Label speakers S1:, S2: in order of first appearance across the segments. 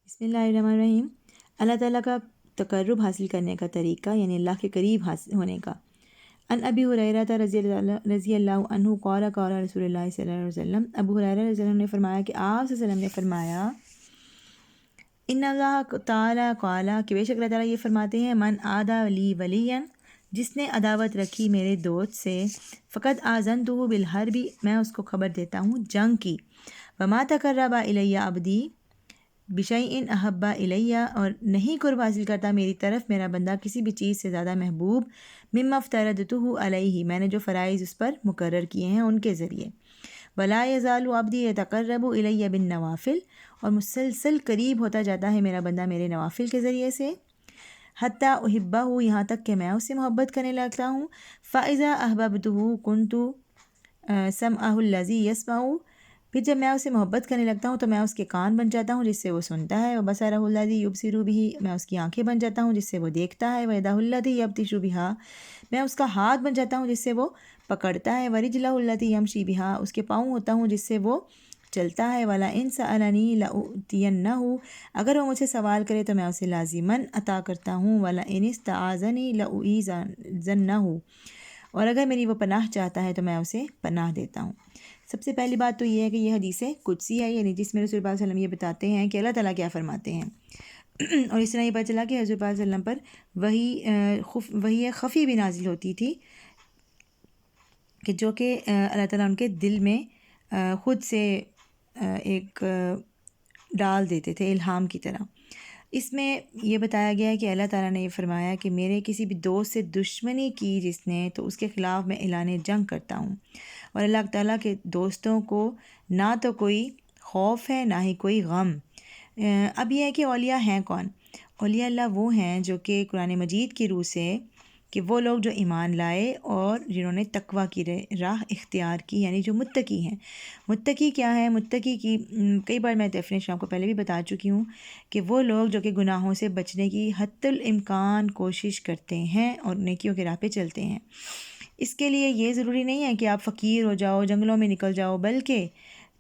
S1: بسم اللہ الرحمن الرحیم۔ اللہ تعالیٰ کا تقرب حاصل کرنے کا طریقہ یعنی اللہ کے قریب حاصل ہونے کا۔ ان ابی ہریرہ رضی اللہ عنہ قال قال رسول اللہ صلی اللہ علیہ وسلم، ابو ہریرہ رضی اللہ عنہ نے فرمایا کہ آپ صلی اللہ علیہ وسلم نے فرمایا، ان اللہ تعالیٰ قال کہ بے شک اللہ تعالیٰ یہ فرماتے ہیں، من عادی لی ولیا، جس نے عداوت رکھی میرے دوست سے، فقد آذنتہ بالحرب، میں اس کو خبر دیتا ہوں جنگ کی، وما تقرب الی عبدی بشیء احب الیہ، اور نہیں قرب حاصل کرتا میری طرف میرا بندہ کسی بھی چیز سے زیادہ محبوب، مما افترضتہ علیہ، میں نے جو فرائض اس پر مقرر کیے ہیں ان کے ذریعے، ولا یزال عبدی یتقرب الی بالنوافل، اور مسلسل قریب ہوتا جاتا ہے میرا بندہ میرے نوافل کے ذریعے سے، حتی احبہ، یہاں تک کہ میں اس سے محبت کرنے لگتا ہوں، فاذا احببتہ کنت سمعہ الذی یسمع، پھر جب میں اسے محبت کرنے لگتا ہوں تو میں اس کے کان بن جاتا ہوں جس سے وہ سنتا ہے، وبصرہ الذی یبصر بہ، میں اس کی آنکھیں بن جاتا ہوں جس سے وہ دیکھتا ہے، ویدہ التی یبطش بہا، میں اس کا ہاتھ بن جاتا ہوں جس سے وہ پکڑتا ہے، ورجلہ التی یمشی بہا، اس کے پاؤں ہوتا ہوں جس سے وہ چلتا ہے، وَلَئِن سَأَلَنِی لَأُعْطِیَنَّهُ، اگر وہ مجھ سے سوال کرے تو میں اسے لازماً عطا کرتا ہوں، وَلَئِنِ اسْتَعَاذَنِی لَأُعِیذَنَّهُ، اور اگر میری وہ پناہ چاہتا ہے تو میں اسے پناہ دیتا ہوں۔ سب سے پہلی بات تو یہ ہے کہ یہ حدیث قدسی ہے، یعنی جس میں رسول پاک صلی اللہ علیہ وسلم یہ بتاتے ہیں کہ اللہ تعالیٰ کیا فرماتے ہیں، اور اس طرح یہ پتہ چلا کہ حضور پاک صلی اللہ علیہ وسلم پر وحی خفی بھی نازل ہوتی تھی، کہ جو کہ اللہ تعالیٰ ان کے دل میں خود سے ایک ڈال دیتے تھے الہام کی طرح۔ اس میں یہ بتایا گیا ہے کہ اللہ تعالیٰ نے یہ فرمایا کہ میرے کسی بھی دوست سے دشمنی کی جس نے، تو اس کے خلاف میں اعلان جنگ کرتا ہوں، اور اللہ تعالیٰ کے دوستوں کو نہ تو کوئی خوف ہے نہ ہی کوئی غم۔ اب یہ ہے کہ اولیاء ہیں کون؟ اولیاء اللہ وہ ہیں جو کہ قرآن مجید کی روح سے، کہ وہ لوگ جو ایمان لائے اور جنہوں نے تقویٰ کی راہ اختیار کی، یعنی جو متقی ہیں۔ متقی کیا ہے؟ متقی کی کئی بار میں ڈیفینیشن آپ کو پہلے بھی بتا چکی ہوں، کہ وہ لوگ جو کہ گناہوں سے بچنے کی حتی الامکان کوشش کرتے ہیں اور نیکیوں کے راہ پہ چلتے ہیں۔ اس کے لیے یہ ضروری نہیں ہے کہ آپ فقیر ہو جاؤ، جنگلوں میں نکل جاؤ، بلکہ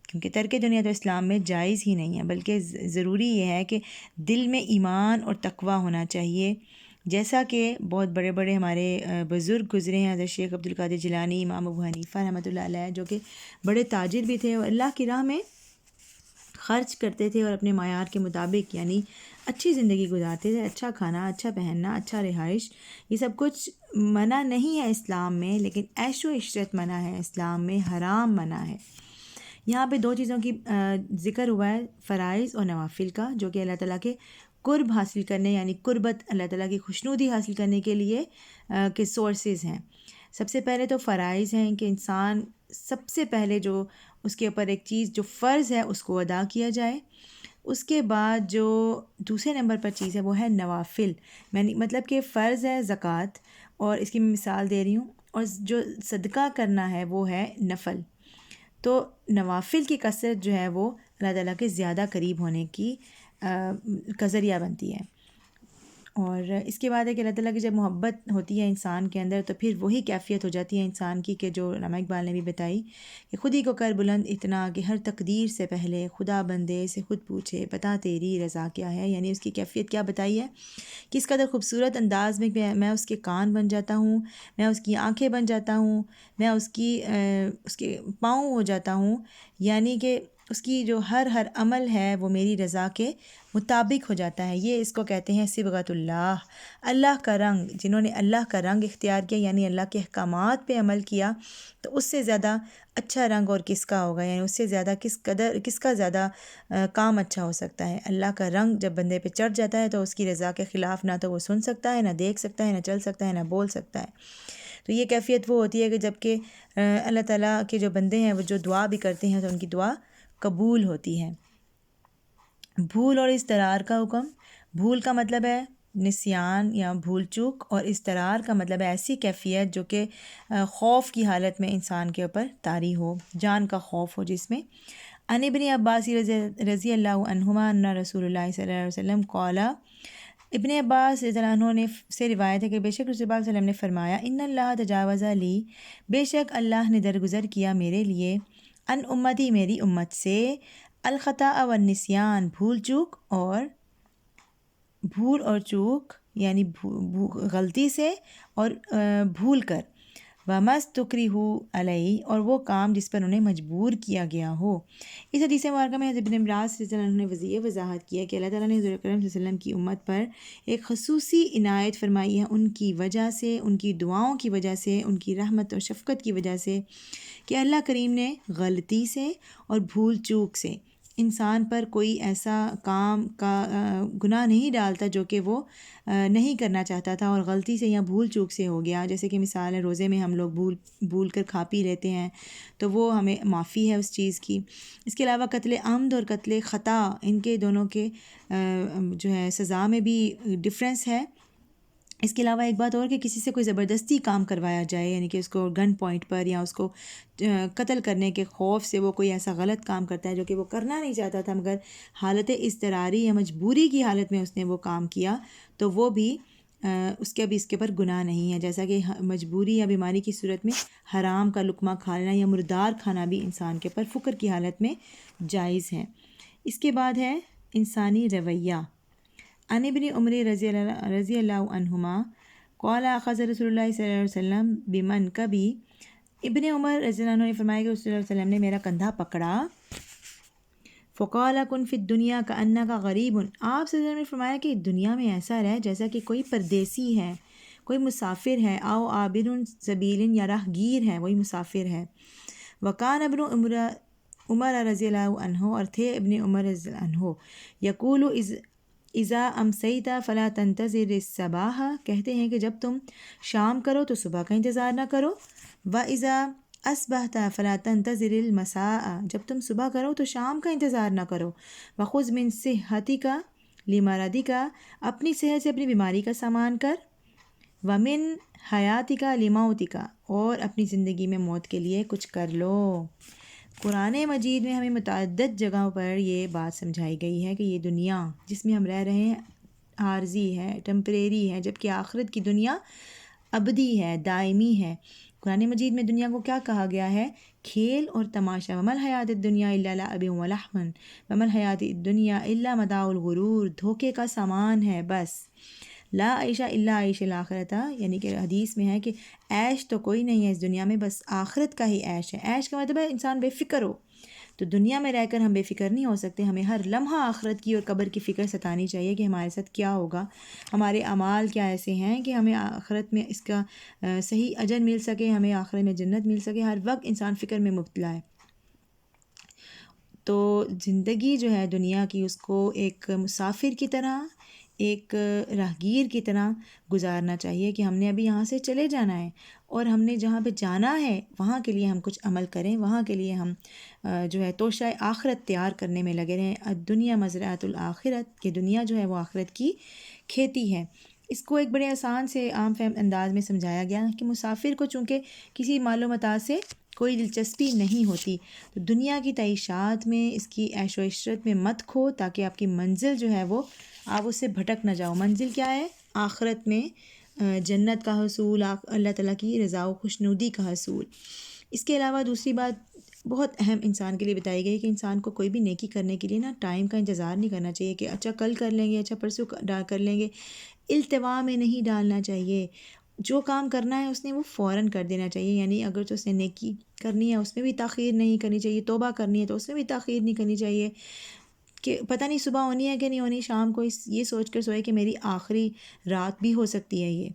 S1: کیونکہ ترک دنیا تو اسلام میں جائز ہی نہیں ہے، بلکہ ضروری یہ ہے کہ دل میں ایمان اور تقویٰ ہونا چاہیے، جیسا کہ بہت بڑے بڑے ہمارے بزرگ گزرے ہیں، حضرت شیخ عبد القادر جیلانی، امام ابو حنیفہ رحمۃ اللہ علیہ، جو کہ بڑے تاجر بھی تھے اور اللہ کی راہ میں خرچ کرتے تھے اور اپنے معیار کے مطابق یعنی اچھی زندگی گزارتے تھے، اچھا کھانا، اچھا پہننا، اچھا رہائش، یہ سب کچھ منع نہیں ہے اسلام میں، لیکن عیش و عشرت منع ہے اسلام میں، حرام منع ہے۔ یہاں پہ دو چیزوں کی ذکر ہوا ہے، فرائض اور نوافل کا، جو کہ اللہ تعالیٰ کے قرب حاصل کرنے یعنی قربت، اللہ تعالیٰ کی خوشنودی حاصل کرنے کے لیے کے سورسز ہیں۔ سب سے پہلے تو فرائض ہیں کہ انسان سب سے پہلے جو اس کے اوپر ایک چیز جو فرض ہے اس کو ادا کیا جائے، اس کے بعد جو دوسرے نمبر پر چیز ہے وہ ہے نوافل، مطلب کہ فرض ہے زکوٰۃ، اور اس کی میں مثال دے رہی ہوں، اور جو صدقہ کرنا ہے وہ ہے نفل۔ تو نوافل کی کثرت جو ہے وہ اللہ تعالیٰ کے زیادہ قریب ہونے کی کا ذریعہ بنتی ہے۔ اور اس کے بعد ہے کہ اللہ تعالیٰ کی جب محبت ہوتی ہے انسان کے اندر تو پھر وہی کیفیت ہو جاتی ہے انسان کی، کہ جو علامہ اقبال نے بھی بتائی، کہ خود ہی کو کر بلند اتنا کہ ہر تقدیر سے پہلے خدا بندے سے خود پوچھے بتا تیری رضا کیا ہے، یعنی اس کی کیفیت کیا بتائی ہے، کہ اس قدر خوبصورت انداز میں اس کے کان بن جاتا ہوں، میں اس کی آنکھیں بن جاتا ہوں، میں اس کے پاؤں ہو جاتا ہوں، یعنی کہ اس کی جو ہر عمل ہے وہ میری رضا کے مطابق ہو جاتا ہے۔ یہ اس کو کہتے ہیں صبغۃ اللہ، اللہ کا رنگ، جنہوں نے اللہ کا رنگ اختیار کیا یعنی اللہ کے احکامات پہ عمل کیا، تو اس سے زیادہ اچھا رنگ اور کس کا ہوگا، یعنی اس سے زیادہ کس کا زیادہ کام اچھا ہو سکتا ہے۔ اللہ کا رنگ جب بندے پہ چڑھ جاتا ہے تو اس کی رضا کے خلاف نہ تو وہ سن سکتا ہے، نہ دیکھ سکتا ہے، نہ چل سکتا ہے، نہ بول سکتا ہے۔ تو یہ کیفیت وہ ہوتی ہے کہ جب کہ اللہ تعالیٰ کے جو بندے ہیں وہ جو دعا بھی کرتے ہیں تو ان کی دعا قبول ہوتی ہے۔ بھول اور اضطرار کا حکم، بھول کا مطلب ہے نسیان یا بھول چوک، اور اضطرار کا مطلب ہے ایسی کیفیت جو کہ خوف کی حالت میں انسان کے اوپر طاری ہو، جان کا خوف ہو جس میں۔ عن ابن عباس رضی اللہ عنہما ان رسول اللہ صلی اللہ علیہ وسلم قال، ابن عباس رضی اللہ عنہ سے روایت ہے کہ بے شک رسول اللہ صلی اللہ علیہ وسلم نے فرمایا، ان اللہ تجاوز لی، بے شک اللہ نے درگزر کیا میرے لیے، ان امتی، میری امت سے، الخطأ والنسیان، بھول چوک اور بھول اور چوک یعنی غلطی سے اور بھول کر، وَمَسْتُكْرِهُ عَلَيْهِ اور وہ کام جس پر انہیں مجبور کیا گیا ہو۔ اس حدیث مبارکہ میں حضرت ابن عباس رضی اللہ عنہ نے یہ وضاحت کیا کہ اللہ تعالیٰ نے حضور اکرم صلی اللہ علیہ وسلم کی امت پر ایک خصوصی عنایت فرمائی ہے ان کی وجہ سے، ان کی دعاؤں کی وجہ سے، ان کی رحمت اور شفقت کی وجہ سے، کہ اللہ کریم نے غلطی سے اور بھول چوک سے انسان پر کوئی ایسا کام کا گناہ نہیں ڈالتا جو کہ وہ نہیں کرنا چاہتا تھا اور غلطی سے یا بھول چوک سے ہو گیا۔ جیسے کہ مثال ہے روزے میں ہم لوگ بھول کر کھا پی لیتے ہیں تو وہ ہمیں معافی ہے اس چیز کی۔ اس کے علاوہ قتل عمد اور قتل خطا، ان کے دونوں کے جو ہے سزا میں بھی ڈفرینس ہے۔ اس کے علاوہ ایک بات اور کہ کسی سے کوئی زبردستی کام کروایا جائے، یعنی کہ اس کو گن پوائنٹ پر یا اس کو قتل کرنے کے خوف سے وہ کوئی ایسا غلط کام کرتا ہے جو کہ وہ کرنا نہیں چاہتا تھا مگر حالت اضطراری یا مجبوری کی حالت میں اس نے وہ کام کیا، تو وہ بھی اس کے پر گناہ نہیں ہے۔ جیسا کہ مجبوری یا بیماری کی صورت میں حرام کا لقمہ کھانا یا مردار کھانا بھی انسان کے پر فقر کی حالت میں جائز ہے۔ اس کے بعد ہے انسانی رویہ۔ عن ابن عمر رضی اللہ عنہما قال اخذ رسول اللہ صلی اللہ علیہ وسلم بمنکبی، ابن عمر رضی اللہ عنہ نے فرمایا کہ رسول اللہ علیہ وسلم نے میرا کندھا پکڑا، فقال کن فی الدنیا کأنک غریب، آپ صلی اللہ علیہ وسلم نے فرمایا کہ دنیا میں ایسا رہ جیسا کہ کوئی پردیسی ہے، کوئی مسافر ہے، او عابر سبیل یا راہ گیر ہے، وہی مسافر ہے۔ وکان ابن عمر رضی اللہ عنہ، اور تھے ابن عمر رضی اللہ عنہ، یقول اذا امسیت فلا تنتظر الصباح، کہتے ہیں کہ جب تم شام کرو تو صبح کا انتظار نہ کرو، واذا اصبحت فلا تنتظر المساء، جب تم صبح کرو تو شام کا انتظار نہ کرو، وخذ من صحتک لمرضک، اپنی صحت سے اپنی بیماری کا سامان کر، ومن حیاتک لموتک، اور اپنی زندگی میں موت کے لیے کچھ کر لو۔ قرآن مجید میں ہمیں متعدد جگہوں پر یہ بات سمجھائی گئی ہے کہ یہ دنیا جس میں ہم رہ رہے ہیں عارضی ہے، ٹیمپریری ہے، جبکہ آخرت کی دنیا ابدی ہے، دائمی ہے۔ قرآن مجید میں دنیا کو کیا کہا گیا ہے؟ کھیل اور تماشا، وما الحیات الدنیا الا لعب ولہو، وما الحیات الدنیا الا متاع الغرور، دھوکے کا سامان ہے بس۔ لا عیش الا عیش الاخرۃ، یعنی کہ حدیث میں ہے کہ عیش تو کوئی نہیں ہے اس دنیا میں، بس آخرت کا ہی عیش ہے۔ عیش کا مطلب ہے انسان بے فکر ہو، تو دنیا میں رہ کر ہم بے فکر نہیں ہو سکتے، ہمیں ہر لمحہ آخرت کی اور قبر کی فکر ستانی چاہیے کہ ہمارے ساتھ کیا ہوگا، ہمارے اعمال کیا ایسے ہیں کہ ہمیں آخرت میں اس کا صحیح اجر مل سکے، ہمیں آخرت میں جنت مل سکے۔ ہر وقت انسان فکر میں مبتلا ہے۔ تو زندگی جو ہے دنیا کی، اس کو ایک مسافر کی طرح، ایک راہگیر کی طرح گزارنا چاہیے کہ ہم نے ابھی یہاں سے چلے جانا ہے اور ہم نے جہاں پہ جانا ہے وہاں کے لیے ہم کچھ عمل کریں، وہاں کے لیے ہم جو ہے توشہ آخرت تیار کرنے میں لگے رہیں۔ الدنیا مزرعۃ الآخرت، کہ دنیا جو ہے وہ آخرت کی کھیتی ہے۔ اس کو ایک بڑے آسان سے عام فہم انداز میں سمجھایا گیا کہ مسافر کو چونکہ کسی مال و متاع سے کوئی دلچسپی نہیں ہوتی، تو دنیا کی تعیشات میں، اس کی عیش و عشرت میں مت کھو، تاکہ آپ کی منزل جو ہے وہ آپ اس سے بھٹک نہ جاؤ۔ منزل کیا ہے؟ آخرت میں جنت کا حصول، اللہ تعالیٰ کی رضا و خوشنودی کا حصول۔ اس کے علاوہ دوسری بات بہت اہم انسان کے لیے بتائی گئی کہ انسان کو کوئی بھی نیکی کرنے کے لیے نا ٹائم کا انتظار نہیں کرنا چاہیے کہ اچھا کل کر لیں گے، اچھا پرسوں کر لیں گے، التوا میں نہیں ڈالنا چاہیے۔ جو کام کرنا ہے اس نے وہ فوراً کر دینا چاہیے، یعنی اگر تو اس نے نیکی کرنی ہے اس میں بھی تاخیر نہیں کرنی چاہیے، توبہ کرنی ہے تو اس میں بھی تاخیر نہیں کرنی چاہیے کہ پتہ نہیں صبح ہونی ہے کہ نہیں ہونی، شام کو یہ سوچ کر سوئے کہ میری آخری رات بھی ہو سکتی ہے یہ۔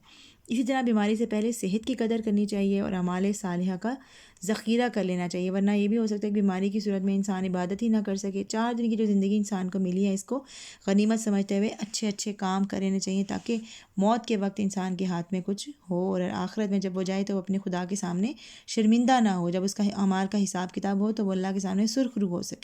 S1: اسی طرح بیماری سے پہلے صحت کی قدر کرنی چاہیے اور اعمال صالحہ کا ذخیرہ کر لینا چاہیے، ورنہ یہ بھی ہو سکتا ہے کہ بیماری کی صورت میں انسان عبادت ہی نہ کر سکے۔ 4 دن کی جو زندگی انسان کو ملی ہے اس کو غنیمت سمجھتے ہوئے اچھے اچھے کام کر لینے چاہیے، تاکہ موت کے وقت انسان کے ہاتھ میں کچھ ہو اور آخرت میں جب وہ جائے تو وہ اپنے خدا کے سامنے شرمندہ نہ ہو، جب اس کا اعمال کا حساب کتاب ہو تو وہ اللہ کے سامنے سرخرو ہو سکے۔